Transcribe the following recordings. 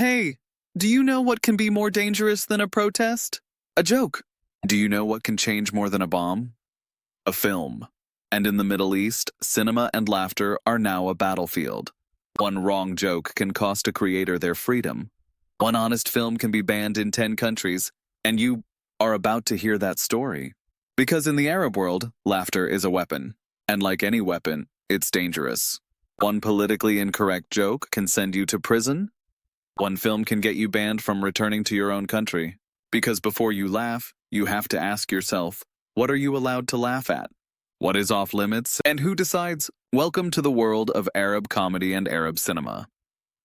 Hey, do you know what can be more dangerous than a protest? A joke. Do you know what can change more than a bomb? A film. And in the Middle East, cinema and laughter are now a battlefield. One wrong joke can cost a creator their freedom. One honest film can be banned in 10 countries, and you are about to hear that story. Because in the Arab world, laughter is a weapon. And like any weapon, it's dangerous. One politically incorrect joke can send you to prison. One film can get you banned from returning to your own country. Because before you laugh, you have to ask yourself, what are you allowed to laugh at? What is off limits? And who decides? Welcome to the world of Arab comedy and Arab cinema.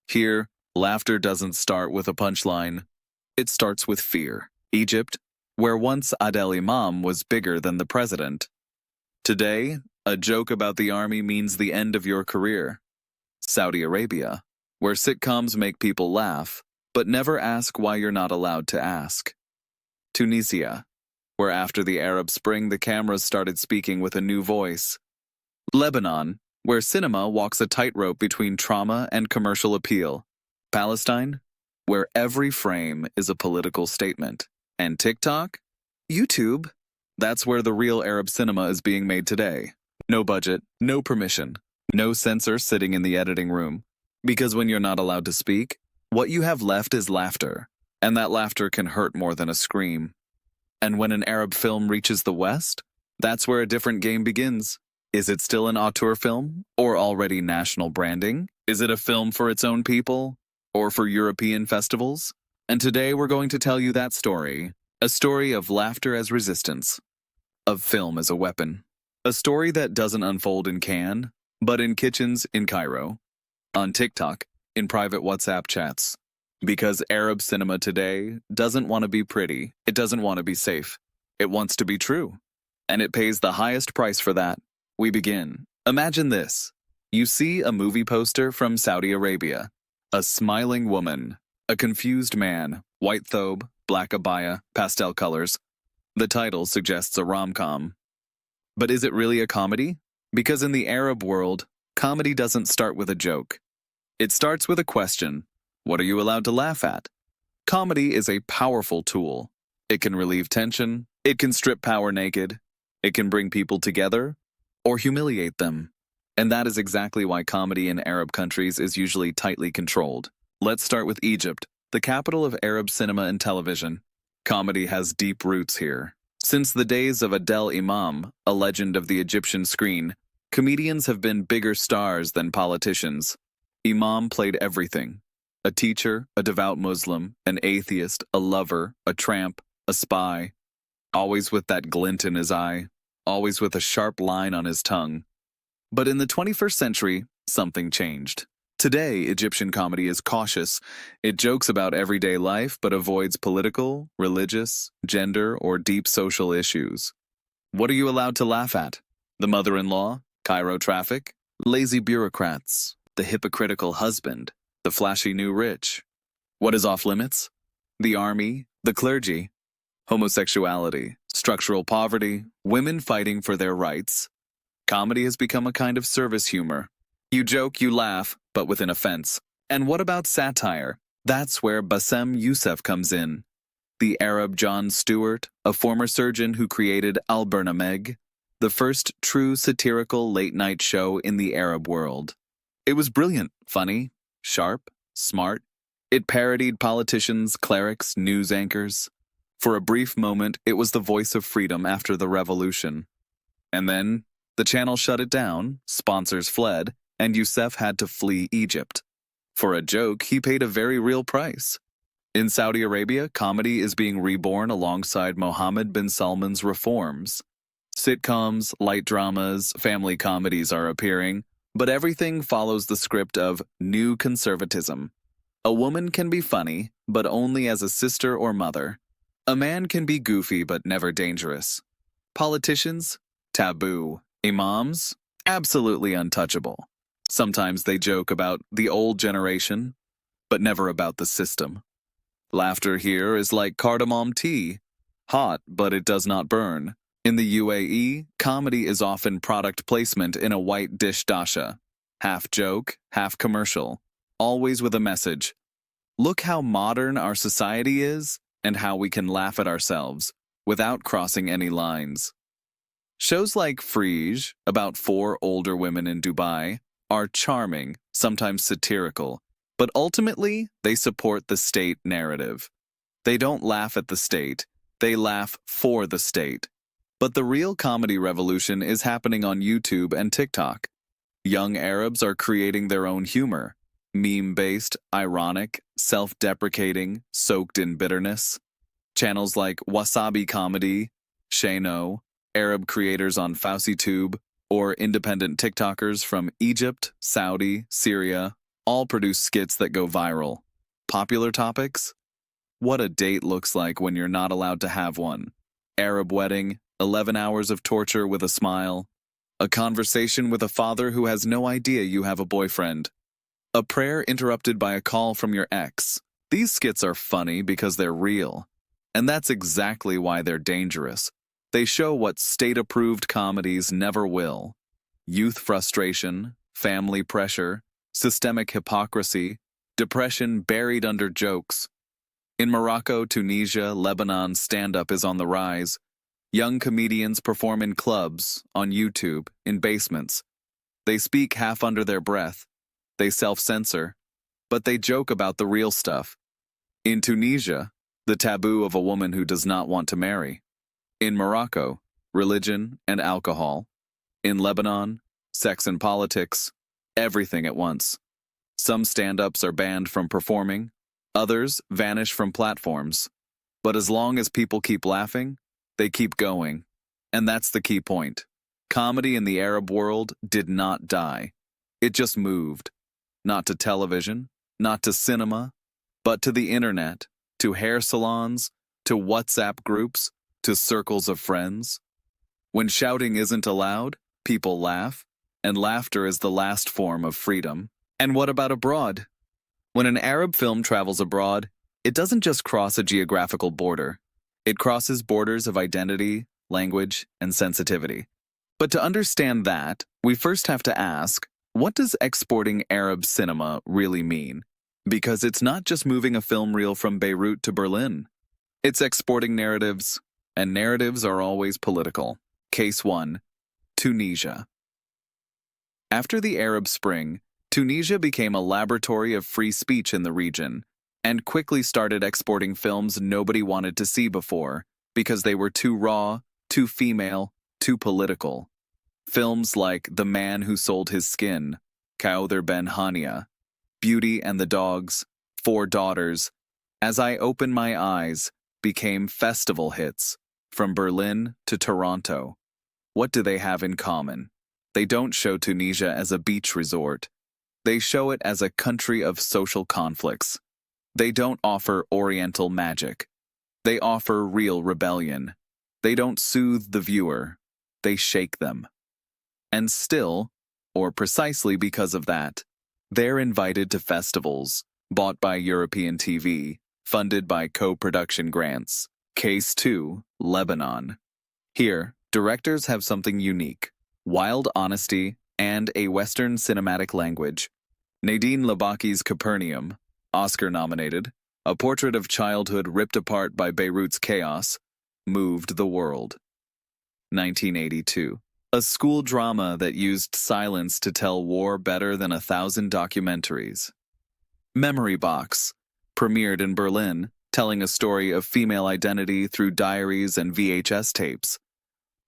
Here, laughter doesn't start with a punchline. It starts with fear. Egypt, where once Adel Imam was bigger than the president. Today, a joke about the army means the end of your career. Saudi Arabia, where sitcoms make people laugh, but never ask why you're not allowed to ask. Tunisia, where after the Arab Spring the cameras started speaking with a new voice. Lebanon, where cinema walks a tightrope between trauma and commercial appeal. Palestine, where every frame is a political statement. And TikTok? YouTube? That's where the real Arab cinema is being made today. No budget, no permission, no censor sitting in the editing room. Because when you're not allowed to speak, what you have left is laughter. And that laughter can hurt more than a scream. And when an Arab film reaches the West, that's where a different game begins. Is it still an auteur film? Or already national branding? Is it a film for its own people? Or for European festivals? And today we're going to tell you that story. A story of laughter as resistance. Of film as a weapon. A story that doesn't unfold in Cannes, but in kitchens in Cairo. On TikTok, in private WhatsApp chats. Because Arab cinema today doesn't want to be pretty, it doesn't want to be safe. It wants to be true. And it pays the highest price for that. We begin. Imagine this. You see a movie poster from Saudi Arabia. A smiling woman. A confused man. White thobe, black abaya, pastel colors. The title suggests a rom-com. But is it really a comedy? Because in the Arab world, comedy doesn't start with a joke. It starts with a question. What are you allowed to laugh at? Comedy is a powerful tool. It can relieve tension, it can strip power naked, it can bring people together, or humiliate them. And that is exactly why comedy in Arab countries is usually tightly controlled. Let's start with Egypt, the capital of Arab cinema and television. Comedy has deep roots here. Since the days of Adel Imam, a legend of the Egyptian screen, comedians have been bigger stars than politicians. Imam played everything. A teacher, a devout Muslim, an atheist, a lover, a tramp, a spy. Always with that glint in his eye, always with a sharp line on his tongue. But in the 21st century, something changed. Today, Egyptian comedy is cautious. It jokes about everyday life but avoids political, religious, gender, or deep social issues. What are you allowed to laugh at? The mother-in-law, Cairo traffic, lazy bureaucrats, the hypocritical husband, the flashy new rich. What is off limits? The army, the clergy, homosexuality, structural poverty, women fighting for their rights. Comedy has become a kind of service humor. You joke, you laugh, but with an offense. And what about satire? That's where Bassem Youssef comes in. The Arab Jon Stewart, a former surgeon who created Al Bernameg, the first true satirical late-night show in the Arab world. It was brilliant, funny, sharp, smart. It parodied politicians, clerics, news anchors. For a brief moment, it was the voice of freedom after the revolution. And then, the channel shut it down, sponsors fled, and Youssef had to flee Egypt. For a joke, he paid a very real price. In Saudi Arabia, comedy is being reborn alongside Mohammed bin Salman's reforms. Sitcoms, light dramas, family comedies are appearing, but everything follows the script of new conservatism. A woman can be funny, but only as a sister or mother. A man can be goofy but never dangerous. Politicians? Taboo. Imams? Absolutely untouchable. Sometimes they joke about the old generation, but never about the system. Laughter here is like cardamom tea. Hot, but it does not burn. In the UAE, comedy is often product placement in a white dish dasha. Half joke, half commercial. Always with a message. Look how modern our society is and how we can laugh at ourselves without crossing any lines. Shows like Frege, about four older women in Dubai, are charming, sometimes satirical, but ultimately they support the state narrative. They don't laugh at the state, they laugh for the state. But the real comedy revolution is happening on YouTube and TikTok. Young Arabs are creating their own humor, meme-based, ironic, self-deprecating, soaked in bitterness. Channels like Wasabi Comedy, Shayno, Arab creators on FauciTube, or independent TikTokers from Egypt, Saudi, Syria, all produce skits that go viral. Popular topics? What a date looks like when you're not allowed to have one. Arab wedding, 11 hours of torture with a smile. A conversation with a father who has no idea you have a boyfriend. A prayer interrupted by a call from your ex. These skits are funny because they're real. And that's exactly why they're dangerous. They show what state-approved comedies never will. Youth frustration, family pressure, systemic hypocrisy, depression buried under jokes. In Morocco, Tunisia, Lebanon, stand-up is on the rise. Young comedians perform in clubs, on YouTube, in basements. They speak half under their breath. They self-censor. But they joke about the real stuff. In Tunisia, the taboo of a woman who does not want to marry. In Morocco, religion and alcohol. In Lebanon, sex and politics. Everything at once. Some stand-ups are banned from performing. Others vanish from platforms. But as long as people keep laughing, they keep going. And that's the key point. Comedy in the Arab world did not die. It just moved. Not to television, not to cinema, but to the internet, to hair salons, to WhatsApp groups, to circles of friends. When shouting isn't allowed, people laugh, and laughter is the last form of freedom. And what about abroad? When an Arab film travels abroad, it doesn't just cross a geographical border. It crosses borders of identity, language, and sensitivity. But to understand that, we first have to ask, what does exporting Arab cinema really mean? Because it's not just moving a film reel from Beirut to Berlin. It's exporting narratives, and narratives are always political. Case 1. Tunisia. After the Arab Spring, Tunisia became a laboratory of free speech in the region, and quickly started exporting films nobody wanted to see before, because they were too raw, too female, too political. Films like The Man Who Sold His Skin, Kauther Ben Hania, Beauty and the Dogs, Four Daughters, As I Open My Eyes, became festival hits, from Berlin to Toronto. What do they have in common? They don't show Tunisia as a beach resort. They show it as a country of social conflicts. They don't offer Oriental magic. They offer real rebellion. They don't soothe the viewer. They shake them. And still, or precisely because of that, they're invited to festivals, bought by European TV, funded by co-production grants. Case 2, Lebanon. Here, directors have something unique, wild honesty, and a Western cinematic language. Nadine Labaki's Capernaum, Oscar-nominated, a portrait of childhood ripped apart by Beirut's chaos, moved the world. 1982. A school drama that used silence to tell war better than 1,000 documentaries. Memory Box, premiered in Berlin, telling a story of female identity through diaries and VHS tapes.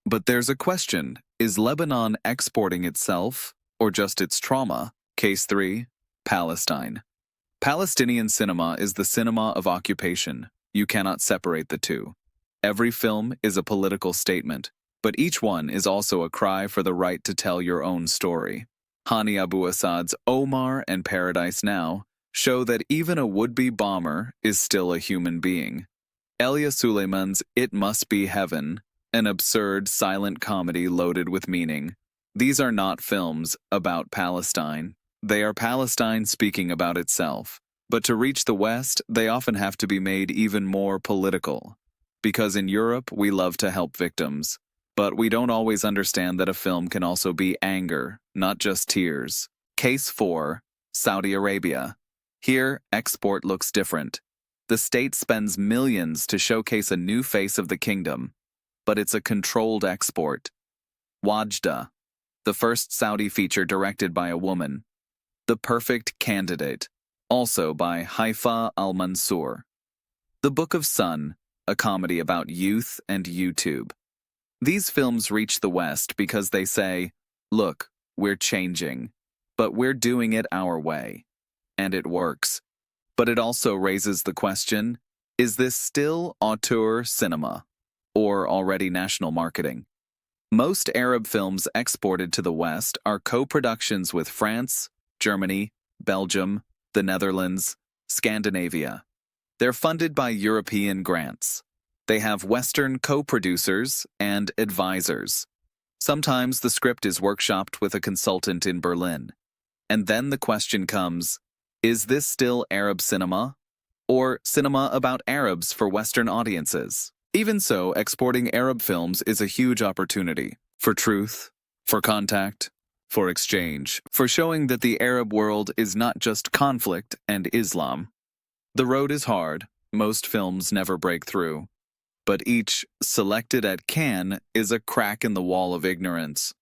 But there's a question, is Lebanon exporting itself, or just its trauma? Case 3, Palestine. Palestinian cinema is the cinema of occupation. You cannot separate the two. Every film is a political statement, but each one is also a cry for the right to tell your own story. Hani Abu Assad's Omar and Paradise Now show that even a would-be bomber is still a human being. Elia Suleiman's It Must Be Heaven, an absurd silent comedy loaded with meaning. These are not films about Palestine. They are Palestine speaking about itself. But to reach the West, they often have to be made even more political. Because in Europe, we love to help victims. But we don't always understand that a film can also be anger, not just tears. Case 4, Saudi Arabia. Here, export looks different. The state spends millions to showcase a new face of the kingdom, but it's a controlled export. Wajda, the first Saudi feature directed by a woman. The Perfect Candidate, also by Haifa al-Mansour. The Book of Sun, a comedy about youth and YouTube. These films reach the West because they say, look, we're changing, but we're doing it our way. And it works. But it also raises the question, is this still auteur cinema, or already national marketing? Most Arab films exported to the West are co-productions with France, Germany, Belgium, the Netherlands, Scandinavia. They're funded by European grants. They have Western co-producers and advisors. Sometimes the script is workshopped with a consultant in Berlin. And then the question comes, is this still Arab cinema? Or cinema about Arabs for Western audiences? Even so, exporting Arab films is a huge opportunity for truth, for contact, for exchange, for showing that the Arab world is not just conflict and Islam. The road is hard, most films never break through, but each selected at Cannes is a crack in the wall of ignorance.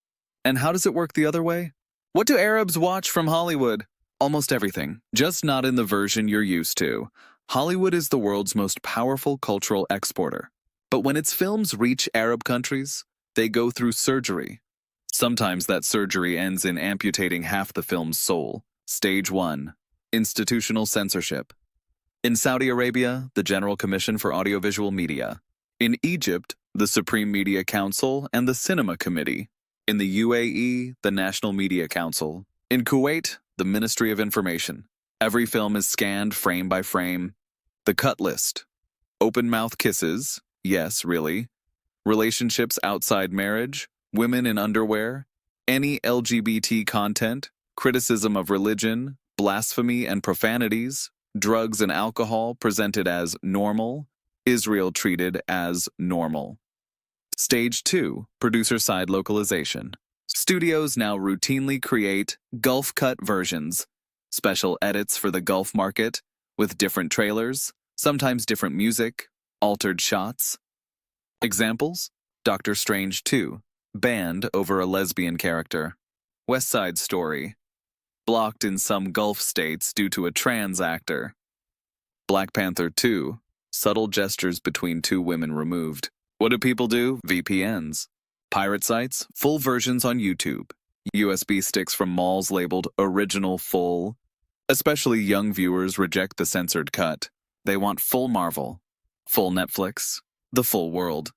And how does it work the other way? What do Arabs watch from Hollywood? Almost everything, just not in the version you're used to. Hollywood is the world's most powerful cultural exporter. But when its films reach Arab countries, they go through surgery. Sometimes that surgery ends in amputating half the film's soul. Stage 1. Institutional censorship. In Saudi Arabia, the General Commission for Audiovisual Media. In Egypt, the Supreme Media Council and the Cinema Committee. In the UAE, the National Media Council. In Kuwait, the Ministry of Information. Every film is scanned frame by frame. The cut list. Open-mouth kisses. Yes, really. Relationships outside marriage, women in underwear, any LGBT content, criticism of religion, blasphemy and profanities, drugs and alcohol presented as normal, Israel treated as normal. Stage 2, producer-side localization. Studios now routinely create Gulf cut versions, special edits for the Gulf market, with different trailers, sometimes different music, altered shots. Examples? Doctor Strange 2, banned over a lesbian character. West Side Story, blocked in some Gulf states due to a trans actor. Black Panther 2, subtle gestures between two women removed. What do people do? VPNs. Pirate sites, full versions on YouTube. USB sticks from malls labeled Original Full. Especially young viewers reject the censored cut. They want full Marvel, full Netflix, the full world.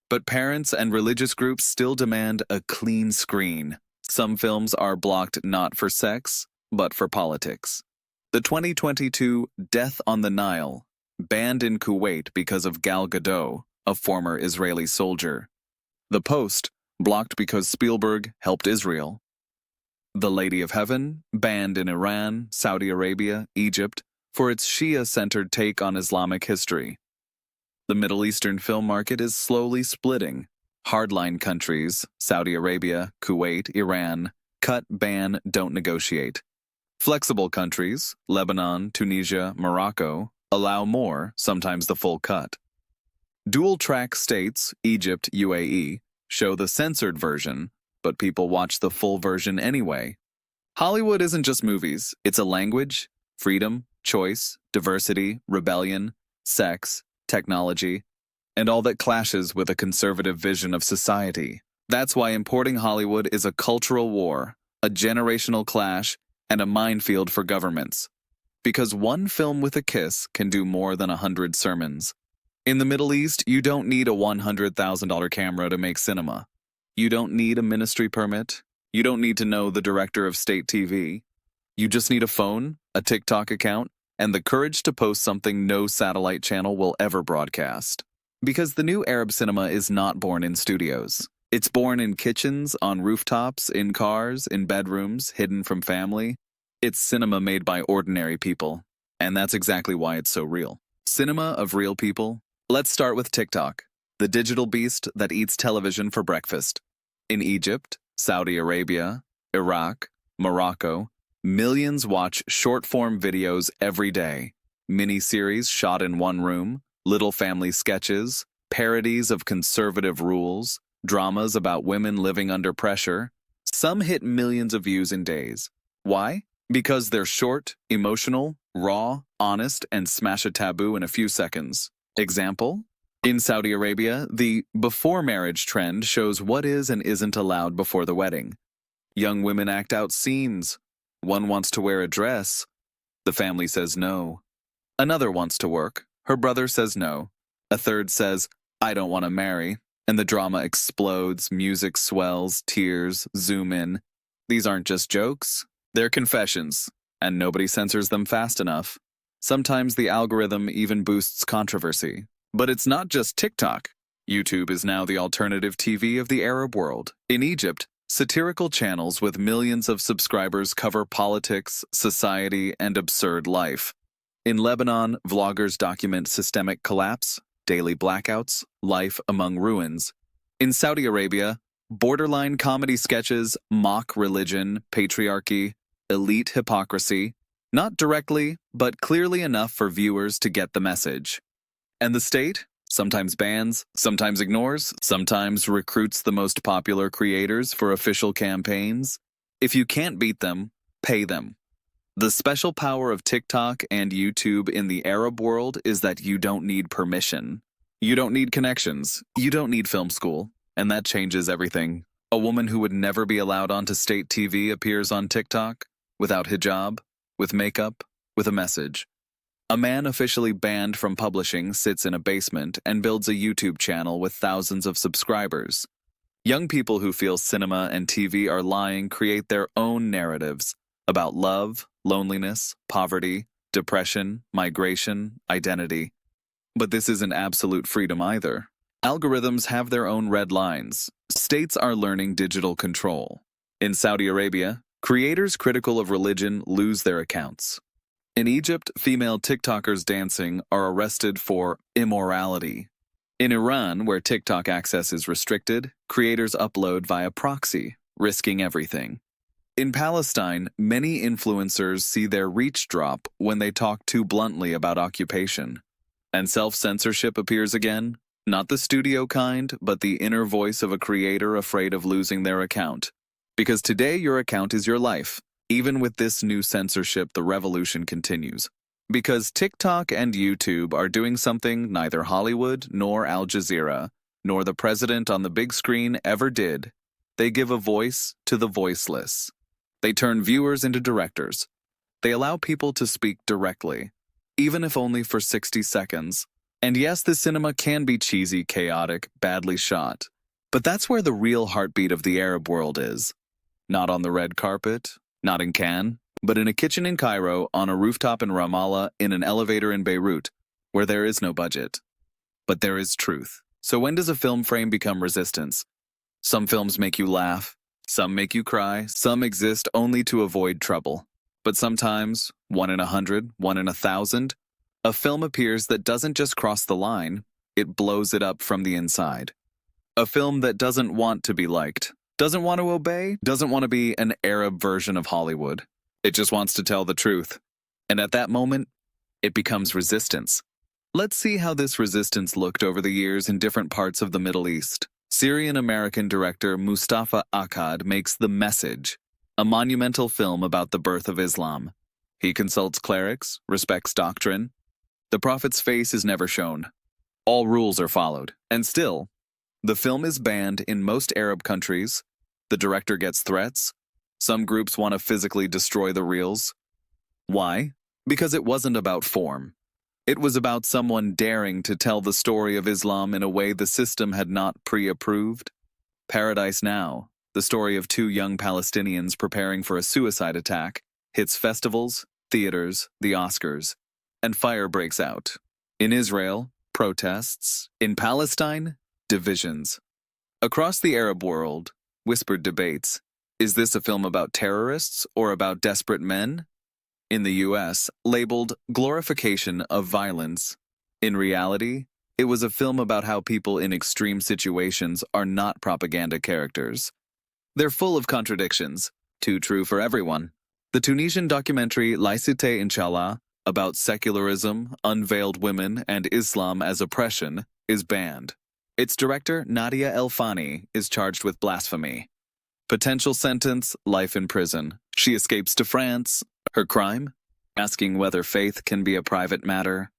But parents and religious groups still demand a clean screen. Some films are blocked not for sex, but for politics. The 2022 Death on the Nile, banned in Kuwait because of Gal Gadot, a former Israeli soldier. The Post, blocked because Spielberg helped Israel. The Lady of Heaven, banned in Iran, Saudi Arabia, Egypt, for its Shia-centered take on Islamic history. The Middle Eastern film market is slowly splitting. Hardline countries, Saudi Arabia, Kuwait, Iran, cut, ban, don't negotiate. Flexible countries, Lebanon, Tunisia, Morocco, allow more, sometimes the full cut. Dual-track states, Egypt, UAE, show the censored version, but people watch the full version anyway. Hollywood isn't just movies, it's a language, freedom, choice, diversity, rebellion, sex, technology, and all that clashes with a conservative vision of society. That's why importing Hollywood is a cultural war, a generational clash, and a minefield for governments. Because one film with a kiss can do more than 100 sermons. In the Middle East, you don't need a $100,000 camera to make cinema. You don't need a ministry permit. You don't need to know the director of state TV. You just need a phone, a TikTok account, and the courage to post something no satellite channel will ever broadcast. Because the new Arab cinema is not born in studios. It's born in kitchens, on rooftops, in cars, in bedrooms, hidden from family. It's cinema made by ordinary people. And that's exactly why it's so real. Cinema of real people. Let's start with TikTok, the digital beast that eats television for breakfast. In Egypt, Saudi Arabia, Iraq, Morocco, Millions watch short-form videos every day. Mini-series shot in one room, little family sketches, parodies of conservative rules, dramas about women living under pressure. Some hit millions of views in days. Why? Because they're short, emotional, raw, honest, and smash a taboo in a few seconds. Example? In Saudi Arabia, the before marriage trend shows what is and isn't allowed before the wedding. Young women act out scenes. One wants to wear a dress. The family says no. Another wants to work. Her brother says no. A third says, I don't want to marry. And the drama explodes, music swells, tears, zoom in. These aren't just jokes. They're confessions, and nobody censors them fast enough. Sometimes the algorithm even boosts controversy. But it's not just TikTok. YouTube is now the alternative TV of the Arab world. In Egypt, satirical channels with millions of subscribers cover politics, society, and absurd life. In Lebanon, vloggers document systemic collapse, daily blackouts, life among ruins. In Saudi Arabia, borderline comedy sketches mock religion, patriarchy, elite hypocrisy, not directly, but clearly enough for viewers to get the message. And the state sometimes bans, sometimes ignores, sometimes recruits the most popular creators for official campaigns. If you can't beat them, pay them. The special power of TikTok and YouTube in the Arab world is that you don't need permission. You don't need connections. You don't need film school. And that changes everything. A woman who would never be allowed onto state TV appears on TikTok, without hijab, with makeup, with a message. A man officially banned from publishing sits in a basement and builds a YouTube channel with thousands of subscribers. Young people who feel cinema and TV are lying create their own narratives about love, loneliness, poverty, depression, migration, identity. But this isn't absolute freedom either. Algorithms have their own red lines. States are learning digital control. In Saudi Arabia, creators critical of religion lose their accounts. In Egypt, female TikTokers dancing are arrested for immorality. In Iran, where TikTok access is restricted, creators upload via proxy, risking everything. In Palestine, many influencers see their reach drop when they talk too bluntly about occupation. And self-censorship appears again, not the studio kind, but the inner voice of a creator afraid of losing their account. Because today your account is your life. Even with this new censorship, the revolution continues. Because TikTok and YouTube are doing something neither Hollywood nor Al Jazeera, nor the president on the big screen ever did. They give a voice to the voiceless. They turn viewers into directors. They allow people to speak directly, even if only for 60 seconds. And yes, the cinema can be cheesy, chaotic, badly shot. But that's where the real heartbeat of the Arab world is. Not on the red carpet, not in Cannes, but in a kitchen in Cairo, on a rooftop in Ramallah, in an elevator in Beirut, where there is no budget. But there is truth. So when does a film frame become resistance? Some films make you laugh. Some make you cry, some exist only to avoid trouble. But sometimes, 1 in 100, 1 in 1,000, a film appears that doesn't just cross the line, it blows it up from the inside. A film that doesn't want to be liked, doesn't want to obey, doesn't want to be an Arab version of Hollywood. It just wants to tell the truth. And at that moment, it becomes resistance. Let's see how this resistance looked over the years in different parts of the Middle East. Syrian-American director Mustafa Akkad makes The Message, a monumental film about the birth of Islam. He consults clerics, respects doctrine. The prophet's face is never shown. All rules are followed. And still, the film is banned in most Arab countries. The director gets threats. Some groups want to physically destroy the reels. Why? Because it wasn't about form. It was about someone daring to tell the story of Islam in a way the system had not pre-approved. Paradise Now, the story of 2 young Palestinians preparing for a suicide attack, hits festivals, theaters, the Oscars, and fire breaks out. In Israel, protests. In Palestine, divisions. Across the Arab world, whispered debates. Is this a film about terrorists or about desperate men? In the US, labeled glorification of violence. In reality, it was a film about how people in extreme situations are not propaganda characters. They're full of contradictions, too true for everyone. The Tunisian documentary Laïcité Inshallah, about secularism, unveiled women, and Islam as oppression, is banned. Its director, Nadia El Fani, is charged with blasphemy. Potential sentence, life in prison. She escapes to France. Her crime? Asking whether faith can be a private matter.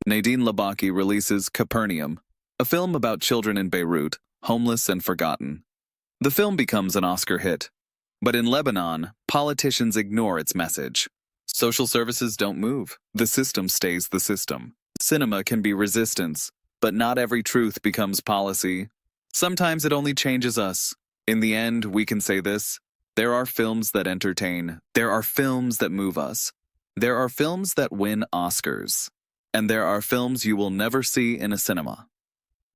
Nadine Labaki releases Capernaum, a film about children in Beirut, homeless and forgotten. The film becomes an Oscar hit. But in Lebanon, politicians ignore its message. Social services don't move. The system stays the system. Cinema can be resistance, but not every truth becomes policy. Sometimes it only changes us. In the end, we can say this: there are films that entertain. There are films that move us. There are films that win Oscars. And there are films you will never see in a cinema.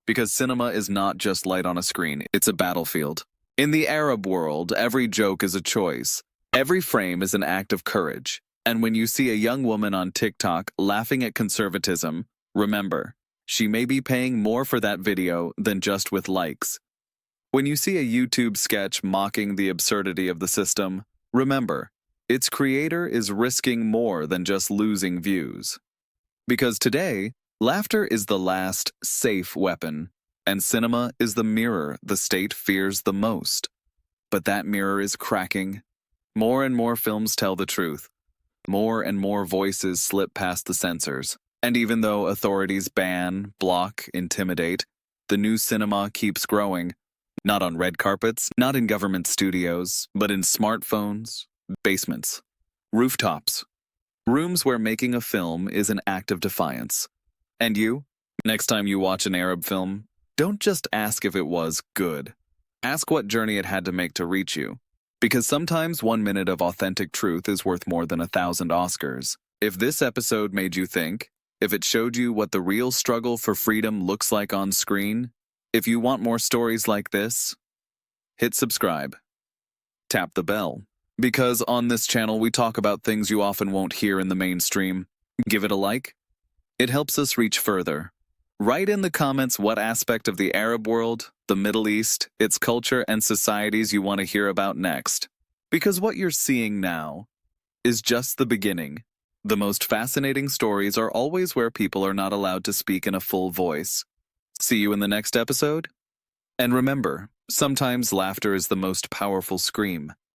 Because cinema is not just light on a screen, it's a battlefield. In the Arab world, every joke is a choice. Every frame is an act of courage. And when you see a young woman on TikTok laughing at conservatism, remember, she may be paying more for that video than just with likes. When you see a YouTube sketch mocking the absurdity of the system, remember, its creator is risking more than just losing views. Because today, laughter is the last safe weapon, and cinema is the mirror the state fears the most. But that mirror is cracking. More and more films tell the truth. More and more voices slip past the censors. And even though authorities ban, block, intimidate, the new cinema keeps growing. Not on red carpets, not in government studios, but in smartphones, basements, rooftops, rooms where making a film is an act of defiance. And you, next time you watch an Arab film, don't just ask if it was good. Ask what journey it had to make to reach you. Because sometimes 1 minute of authentic truth is worth more than 1,000 Oscars. If this episode made you think, if it showed you what the real struggle for freedom looks like on screen, if you want more stories like this, hit subscribe. Tap the bell. Because on this channel we talk about things you often won't hear in the mainstream. Give it a like. It helps us reach further. Write in the comments what aspect of the Arab world, the Middle East, its culture and societies you want to hear about next. Because what you're seeing now is just the beginning. The most fascinating stories are always where people are not allowed to speak in a full voice. See you in the next episode. And remember, sometimes laughter is the most powerful scream.